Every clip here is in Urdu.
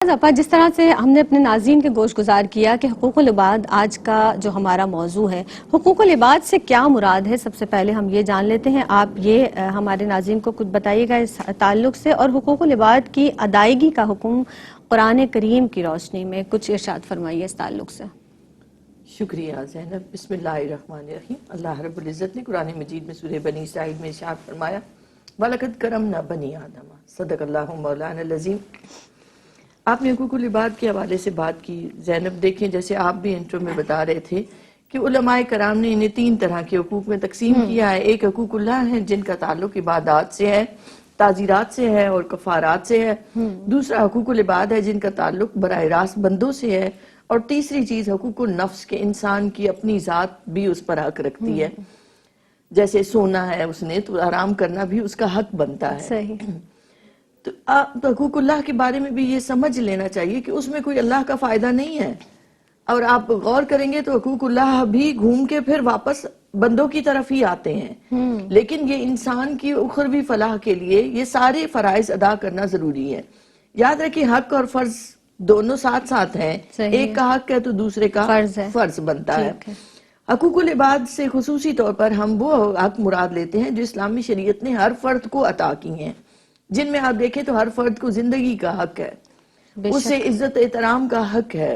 اپا جس طرح سے ہم نے اپنے ناظرین کے گوش گزار کیا کہ حقوق العباد آج کا جو ہمارا موضوع ہے، حقوق العباد سے کیا مراد ہے؟ سب سے پہلے ہم یہ جان لیتے ہیں، آپ یہ ہمارے ناظرین کو کچھ بتائیے گا اس تعلق سے، اور حقوق العباد کی ادائیگی کا حکم قرآن کریم کی روشنی میں کچھ ارشاد فرمائیے اس تعلق سے۔ شکریہ زینب۔ بسم اللہ الرحمن الرحیم۔ اللہ رب العزت نے قرآن مجید میں سورہ بنی اسرائیل میں ارشاد فرمایا وَلَقَدْ كَرَمْنَا بَنِي آدَمَ صدق اللہ مولانا العظیم۔ آپ نے حقوق العباد کے حوالے سے بات کی زینب، دیکھیں جیسے آپ بھی انٹرو میں بتا رہے تھے کہ علماء کرام نے انہیں 3 طرح کے حقوق میں تقسیم کیا ہے۔ ایک حقوق اللہ ہے جن کا تعلق عبادات سے ہے، تعزیرات سے ہے اور کفارات سے ہے۔ دوسرا حقوق العباد ہے جن کا تعلق براہ راست بندوں سے ہے، اور تیسری چیز حقوق النفس کے انسان کی اپنی ذات بھی اس پر حق رکھتی ہے، جیسے سونا ہے اس نے تو آرام کرنا بھی اس کا حق بنتا ہے۔ صحیح۔ تو حقوق اللہ کے بارے میں بھی یہ سمجھ لینا چاہیے کہ اس میں کوئی اللہ کا فائدہ نہیں ہے، اور آپ غور کریں گے تو حقوق اللہ بھی گھوم کے پھر واپس بندوں کی طرف ہی آتے ہیں، لیکن یہ انسان کی اخروی فلاح کے لیے یہ سارے فرائض ادا کرنا ضروری ہے۔ یاد رکھیں حق اور فرض دونوں ساتھ ساتھ ہیں، ایک کا حق ہے تو دوسرے کا فرض بنتا ہے۔ حقوق العباد سے خصوصی طور پر ہم وہ حق مراد لیتے ہیں جو اسلامی شریعت نے ہر فرد کو عطا کی ہیں، جن میں آپ دیکھیں تو ہر فرد کو زندگی کا حق ہے، اسے عزت احترام کا حق ہے،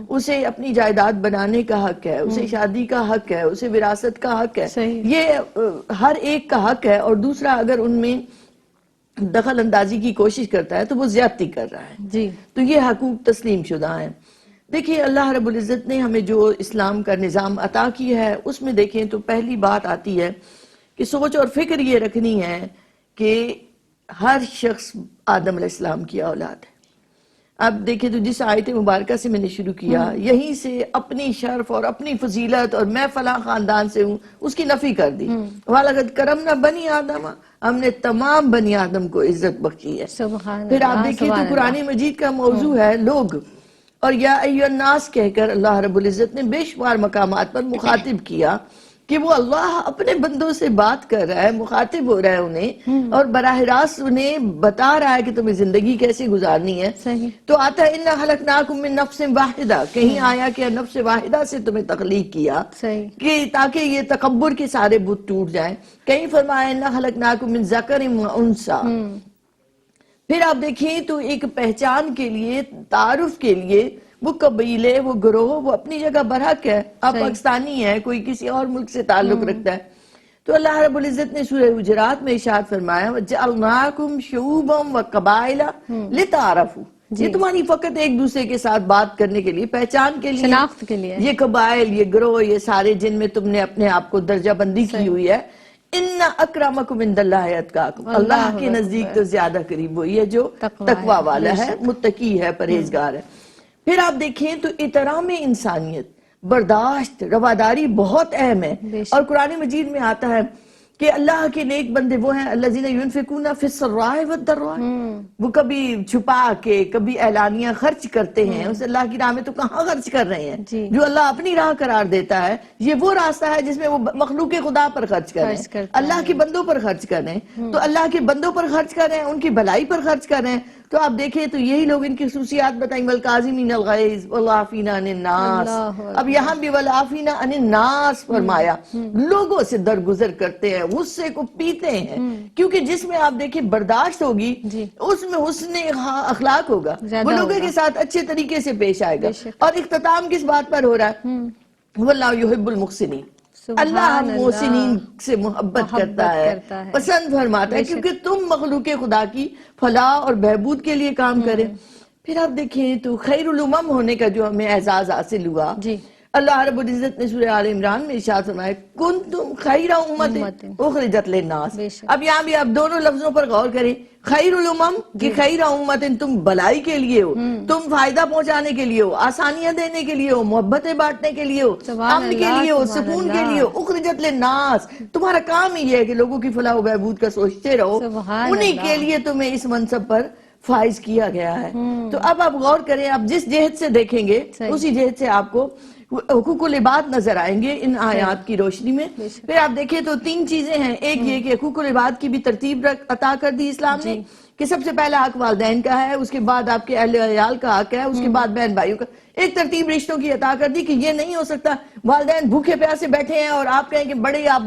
اسے اپنی جائیداد بنانے کا حق ہے، اسے شادی کا حق ہے، اسے وراثت کا حق ہے، یہ ہر ایک کا حق ہے۔ اور دوسرا اگر ان میں دخل اندازی کی کوشش کرتا ہے تو وہ زیادتی کر رہا ہے، تو یہ حقوق تسلیم شدہ ہیں۔ دیکھیں اللہ رب العزت نے ہمیں جو اسلام کا نظام عطا کیا ہے اس میں دیکھیں تو پہلی بات آتی ہے کہ سوچ اور فکر یہ رکھنی ہے کہ ہر شخص آدم علیہ السلام کی اولاد ہے۔ اب دیکھیں تو جس آیت مبارکہ سے میں نے شروع کیا یہیں سے اپنی شرف اور اپنی فضیلت اور میں فلاں خاندان سے ہوں اس کی نفی کر دی۔ وَلَقَدْ كَرَمْنَا بَنِي آدَمَ، ہم نے تمام بنی آدم کو عزت بخشی ہے۔ پھر آپ دیکھیں تو قرآن مجید کا موضوع ہے لوگ، اور یا ایھا الناس کہہ کر اللہ رب العزت نے بے شمار مقامات پر مخاطب کیا کہ وہ اللہ اپنے بندوں سے بات کر رہا ہے، مخاطب ہو رہا ہے انہیں، اور براہ راست انہیں بتا رہا ہے کہ تمہیں زندگی کیسے گزارنی ہے۔ تو آتا ہے اِنَّا خَلَقْنَاكُم مِّن نَفْسٍ وَاحِدَةٍ، کہیں آیا کہ نفس واحدہ سے تمہیں تخلیق کیا کہ تاکہ یہ تکبر کے سارے بت ٹوٹ جائیں۔ کہیں فرمایا اِنَّا خَلَقْنَاكُم مِّن ذَكَرٍ وَأُنثىٰ۔ پھر آپ دیکھیں تو ایک پہچان کے لیے، تعارف کے لیے وہ قبیلے، وہ گروہ، وہ اپنی جگہ برحق ہے۔ آپ پاکستانی ہیں، کوئی کسی اور ملک سے تعلق رکھتا ہے تو اللہ رب العزت نے سورہ حجرات میں ارشاد فرمایا وَجَعَلْنَاكُمْ شُعُوبًا وَقَبَائِلَ لِتَعَارَفُوا، یہ تمہاری فقط ایک دوسرے کے ساتھ بات کرنے کے لیے، پہچان کے لیے، شناخت کے لیے، یہ قبائل، یہ گروہ، یہ سارے جن میں تم نے اپنے آپ کو درجہ بندی کی ہوئی ہے۔ اِنَّ أَكْرَمَكُمْ عِنْدَ اللَّهِ أَتْقَاكُمْ، اللہ کے نزدیک تو زیادہ قریب وہی ہے جو تقوی والا ہے، متقی ہے، پرہیزگار ہے۔ پھر آپ دیکھیں تو احترام انسانیت، برداشت، رواداری بہت اہم ہے، اور قرآن مجید میں آتا ہے کہ اللہ کے نیک بندے وہ ہیں الذین ينفقون فی السراء والضراء، وہ کبھی چھپا کے کبھی اعلانیہ خرچ کرتے ہیں، اس اللہ کی راہ میں تو کہاں خرچ کر رہے ہیں، جو اللہ اپنی راہ قرار دیتا ہے یہ وہ راستہ ہے جس میں وہ مخلوق خدا پر خرچ کر رہے ہیں، اللہ کے بندوں پر خرچ کر رہے ہیں، تو اللہ کے بندوں پر خرچ کر رہے ہیں، ان کی بھلائی پر خرچ کر رہے ہیں۔ تو آپ دیکھیں تو یہی لوگ ان کی خصوصیات بتائیں وَالْقَاظِمِينَ الْغَيْظَ وَالْعَافِينَ عَنِ النَّاسِ، اب یہاں بھی وَالْعَافِينَ عَنِ النَّاسِ فرمایا، لوگوں سے درگزر کرتے ہیں، غصے کو پیتے ہیں، کیونکہ جس میں آپ دیکھیں برداشت ہوگی اس میں حسن اخلاق ہوگا، وہ لوگوں کے ساتھ اچھے طریقے سے پیش آئے گا۔ اور اختتام کس بات پر ہو رہا ہے وَاللَّهُ يُحِبُّ الْمُحْسِنِينَ، اللہ محسنین سے محبت کرتا ہے، پسند فرماتا ہے، کیونکہ تم مخلوق خدا کی فلاح اور بہبود کے لیے کام کرے۔ پھر آپ دیکھیں تو خیر الامم ہونے کا جو ہمیں اعزاز حاصل ہوا، اللہ رب العزت نے سورہ آل عمران میں ارشاد فرمایا کنتم خیر امت اخرجت للناس۔ اب یہاں بھی آپ دونوں لفظوں پر غور کریں، خیر الامم کہ خیر امت، تم بلائی کے لیے ہو، تم فائدہ پہنچانے کے لیے ہو، آسانیاں دینے کے لیے ہو، محبتیں بانٹنے کے لیے ہو، امن کے لیے ہو، سکون کے لیے ہو، اخرجت للناس، تمہارا کام ہی ہے کہ لوگوں کی فلاح و بہبود کا سوچتے رہو، انہی کے لیے تمہیں اس منصب پر فائز کیا گیا ہے۔ تو اب آپ غور کریں، آپ جس جہت سے دیکھیں گے اسی جہت سے آپ کو حقوق العباد نظر آئیں گے ان آیات کی روشنی میں۔ پھر آپ دیکھیں تو 3 چیزیں ہیں، ایک یہ کہ حقوق العباد کی بھی ترتیب عطا کر دی اسلام نے، کہ سب سے پہلا حق والدین کا ہے، اس کے بعد آپ کے اہل عیال کا حق ہے، اس کے بعد بہن بھائیوں کا. ایک ترتیب رشتوں کی عطا کر دی کہ یہ نہیں ہو سکتا والدین بھوکے پیاسے بیٹھے ہیں اور آپ کہیں کہ بڑے آپ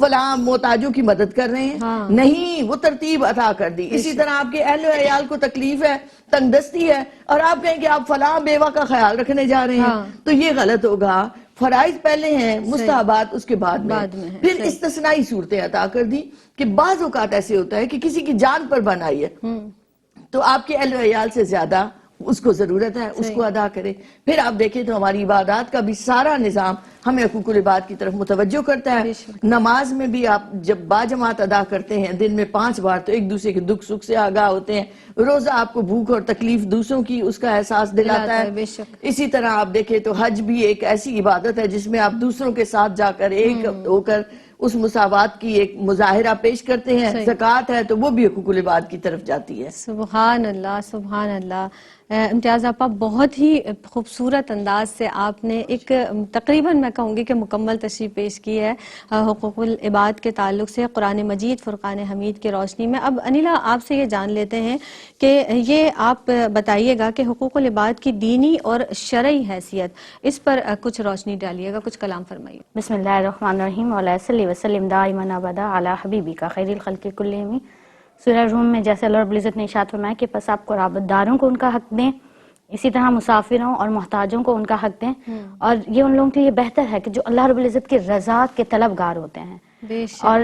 فلاں محتاجوں کی مدد کر رہے ہیں. ہاں. نہیں، وہ ترتیب عطا کر دی. اسی طرح آپ کے اہل عیال کو تکلیف ہے، تنگ دستی ہے، اور آپ کہیں کہ آپ فلاں بیوہ کا خیال رکھنے جا رہے ہیں، تو یہ غلط ہوگا. فرائض پہلے ہیں، مستحبات اس کے بعد میں. پھر استثنائی صورتیں عطا کر دی کہ بعض اوقات ایسے ہوتا ہے کہ کسی کی جان پر بن آئی ہے تو آپ کے اہل و عیال سے زیادہ اس کو ضرورت ہے، اس کو ادا کرے. پھر آپ دیکھیں تو ہماری عبادات کا بھی سارا نظام ہمیں حقوق العباد کی طرف متوجہ کرتا ہے. نماز میں بھی آپ جب باجماعت ادا کرتے ہیں دن میں 5 بار تو ایک دوسرے کے دکھ سکھ سے آگاہ ہوتے ہیں. روزہ آپ کو بھوک اور تکلیف دوسروں کی اس کا احساس دلاتا ہے. اسی طرح آپ دیکھیں تو حج بھی ایک ایسی عبادت ہے جس میں آپ دوسروں کے ساتھ جا کر ایک ہو کر اس مساوات کی ایک مظاہرہ پیش کرتے ہیں. زکوٰۃ ہے تو وہ بھی حقوق العباد کی طرف جاتی ہے. سبحان اللہ، سبحان اللہ. امتیاز آپا، بہت ہی خوبصورت انداز سے آپ نے ایک تقریباً میں کہوں گی کہ مکمل تشریح پیش کی ہے حقوق العباد کے تعلق سے قرآن مجید فرقان حمید کی روشنی میں. اب انیلا آپ سے یہ جان لیتے ہیں کہ یہ آپ بتائیے گا کہ حقوق العباد کی دینی اور شرعی حیثیت، اس پر کچھ روشنی ڈالیے گا، کچھ کلام فرمائیے. بسم اللہ الرحمن الرحیم وعلیہ صلی وسلم دائما ابدا علی حبیبی کا خیر الخلق کلہم. سورہ روم میں جیسے اللہ رب العزت نے ارشاد فرمایا کہ پس آپ قرابت داروں کو ان کا حق دیں، اسی طرح مسافروں اور محتاجوں کو ان کا حق دیں، اور یہ ان لوگوں کے لیے بہتر ہے کہ جو اللہ رب العزت کی رضا کے طلبگار ہوتے ہیں. اور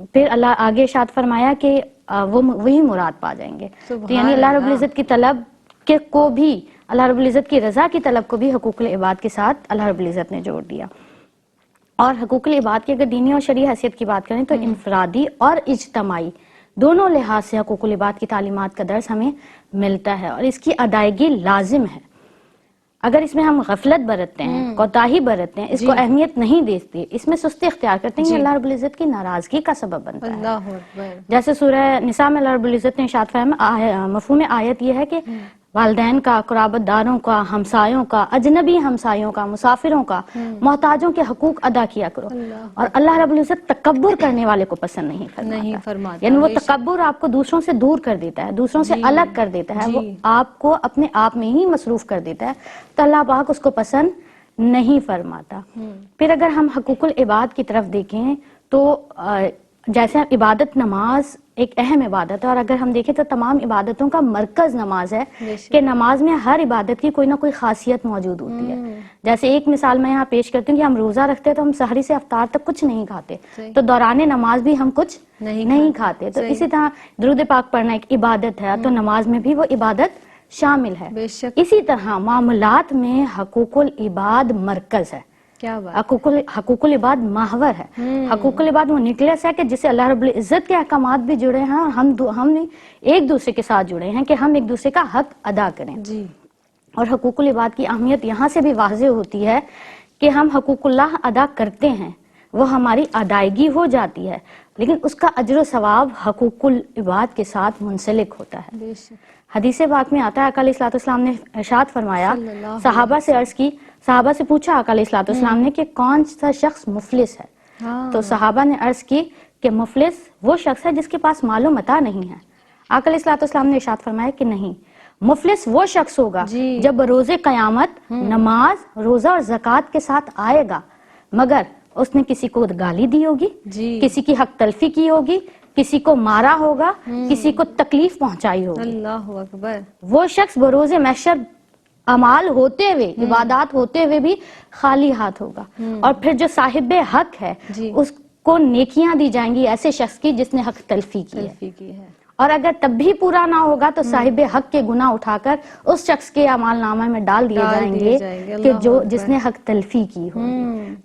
پھر اللہ آگے ارشاد فرمایا کہ وہ وہی مراد پا جائیں گے. تو یعنی اللہ رب العزت کی طلب کے کو بھی، اللہ رب العزت کی رضا کی طلب کو بھی حقوق العباد کے ساتھ اللہ رب العزت نے جوڑ دیا. اور حقوق العباد کی اگر دینی اور شرعی حیثیت کی بات کریں تو انفرادی اور اجتماعی دونوں لحاظ سے حقوق العباد کی تعلیمات کا درس ہمیں ملتا ہے اور اس کی ادائیگی لازم ہے. اگر اس میں ہم غفلت برتتے ہیں، کوتاہی برتتے ہیں، اس کو اہمیت نہیں دیتے، اس میں سستی اختیار کرتے ہیں، یہ اللہ رب العزت کی ناراضگی کا سبب بنتا ہے. اللہ اکبر. جیسے سورہ نساء میں اللہ رب العزت نے ارشاد فرمایا، مفہوم آیت یہ ہے کہ والدین کا، قرابت داروں کا، ہمسایوں کا، اجنبی ہمسایوں کا، مسافروں کا، محتاجوں کے حقوق ادا کیا کرو. اور اللہ رب العزت تکبر کرنے والے کو پسند نہیں فرماتا. یعنی وہ تکبر آپ کو دوسروں سے دور کر دیتا ہے، دوسروں سے الگ کر دیتا ہے، وہ آپ کو اپنے آپ میں ہی مصروف کر دیتا ہے، تو اللہ پاک اس کو پسند نہیں فرماتا. پھر اگر ہم حقوق العباد کی طرف دیکھیں تو جیسے عبادت نماز ایک اہم عبادت ہے، اور اگر ہم دیکھیں تو تمام عبادتوں کا مرکز نماز ہے کہ نماز میں ہر عبادت کی کوئی نہ کوئی خاصیت موجود ہوتی ہے. جیسے ایک مثال میں یہاں پیش کرتی ہوں کہ ہم روزہ رکھتے ہیں تو ہم سحری سے افطار تک کچھ نہیں کھاتے، تو دوران نماز بھی ہم کچھ نہیں کھاتے. تو اسی طرح درود پاک پڑھنا ایک عبادت ہے، تو نماز میں بھی وہ عبادت شامل ہے. اسی طرح معاملات میں حقوق العباد مرکز ہے، حقوق العباد محور ہے. حقوق العباد وہ نیوکلیس ہے کہ جسے اللہ رب العزت کے احکامات بھی جڑے ہیں اور ہم ایک دوسرے کے ساتھ جڑے ہیں کہ ہم ایک دوسرے کا حق ادا کریں. اور حقوق العباد کی اہمیت یہاں سے بھی واضح ہوتی ہے کہ ہم حقوق اللہ ادا کرتے ہیں، وہ ہماری ادائیگی ہو جاتی ہے، لیکن اس کا اجر و ثواب حقوق العباد کے ساتھ منسلک ہوتا ہے. حدیث پاک میں آتا ہے آقا علیہ الصلوۃ والسلام نے ارشاد فرمایا، صحابہ سے عرض کی، صحابہ سے پوچھا آقا علیہ الصلوۃ والسلام نے کہ کون سا شخص مفلس ہے؟ تو صحابہ نے عرض کی کہ مفلس وہ شخص ہے جس کے پاس مال و متاع نہیں ہے. آقا علیہ الصلوۃ والسلام نے ارشاد فرمایا کہ نہیں، مفلس وہ شخص ہوگا جب روز قیامت نماز، روزہ اور زکوٰۃ کے ساتھ آئے گا، مگر اس نے کسی کو گالی دی ہوگی، کسی کی حق تلفی کی ہوگی، کسی کو مارا ہوگا، کسی کو تکلیف پہنچائی ہوگی. اللہ اکبر. وہ شخص بروز محشر اعمال ہوتے ہوئے، عبادات ہوتے ہوئے بھی خالی ہاتھ ہوگا. اور پھر جو صاحب حق ہے اس کو نیکیاں دی جائیں گی ایسے شخص کی جس نے حق تلفی کی ہے. اور اگر تب بھی پورا نہ ہوگا تو صاحب حق کے گناہ اٹھا کر اس شخص کے اعمال نامہ میں ڈال دیے جائیں گے کہ جس نے حق تلفی کی ہو.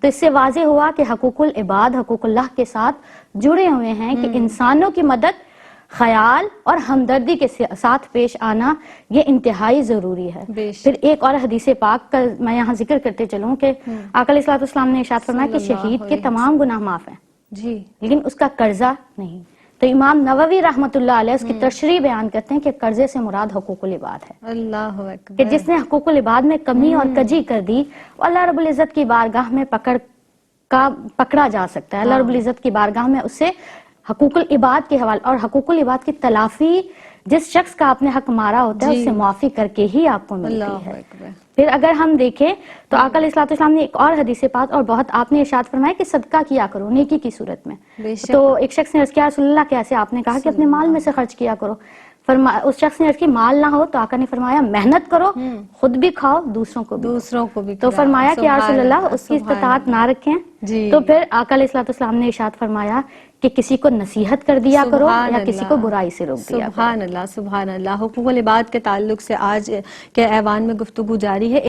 تو اس سے واضح ہوا کہ حقوق العباد حقوق اللہ کے ساتھ جڑے ہوئے ہیں کہ انسانوں کی مدد، خیال اور ہمدردی کے ساتھ پیش آنا یہ انتہائی ضروری ہے. پھر ایک اور حدیث پاک کا میں یہاں ذکر کرتے چلوں کہ آقا علیہ الصلوۃ والسلام نے ارشاد فرمایا کہ شہید کے تمام گناہ معاف ہیں لیکن اس کا قرضہ نہیں. تو امام نووی رحمۃ اللہ علیہ اس کی تشریح بیان کرتے ہیں کہ قرضے سے مراد حقوق العباد ہے. اللہ اکبر. کہ جس نے حقوق العباد میں کمی اور کجی کر دی وہ اللہ رب العزت کی بارگاہ میں پکڑا جا سکتا ہے. اللہ رب العزت کی بارگاہ میں اس سے حقوق العباد کے حوالے اور حقوق العباد کی تلافی جس شخص کا آپ نے حق مارا ہوتا ہے اس سے معافی کر کے ہی آپ کو ملتی اللہ ہے. اکبر. پھر اگر ہم دیکھیں تو آقا علیہ الصلوۃ والسلام نے ایک اور حدیث پاک اور بہت آپ نے ارشاد فرمایا کہ صدقہ کیا کرو نیکی کی صورت میں. بے شک. تو ایک شخص نے عرض کیا رسول اللہ کیسے؟ آپ نے کہا کہ اپنے مال میں سے خرچ کیا کرو. اس شخص نے عرض کی مال نہ ہو تو آقا نے فرمایا محنت کرو خود بھی کھاؤ دوسروں کو بھی دو. دوسروں کو بھی تو کھلاؤ. فرمایا کہ یا رسول اللہ سبحان اس کی استطاعت نہ رکھیں. جی. تو پھر آقا علیہ الصلوۃ والسلام نے ارشاد فرمایا کہ کسی کو نصیحت کر دیا کرو سبحان یا کسی اللہ. کو برائی سے روک دیا کرو. سبحان اللہ. سبحان اللہ. حقوق العباد کے تعلق سے آج کے ایوان میں گفتگو جاری ہے.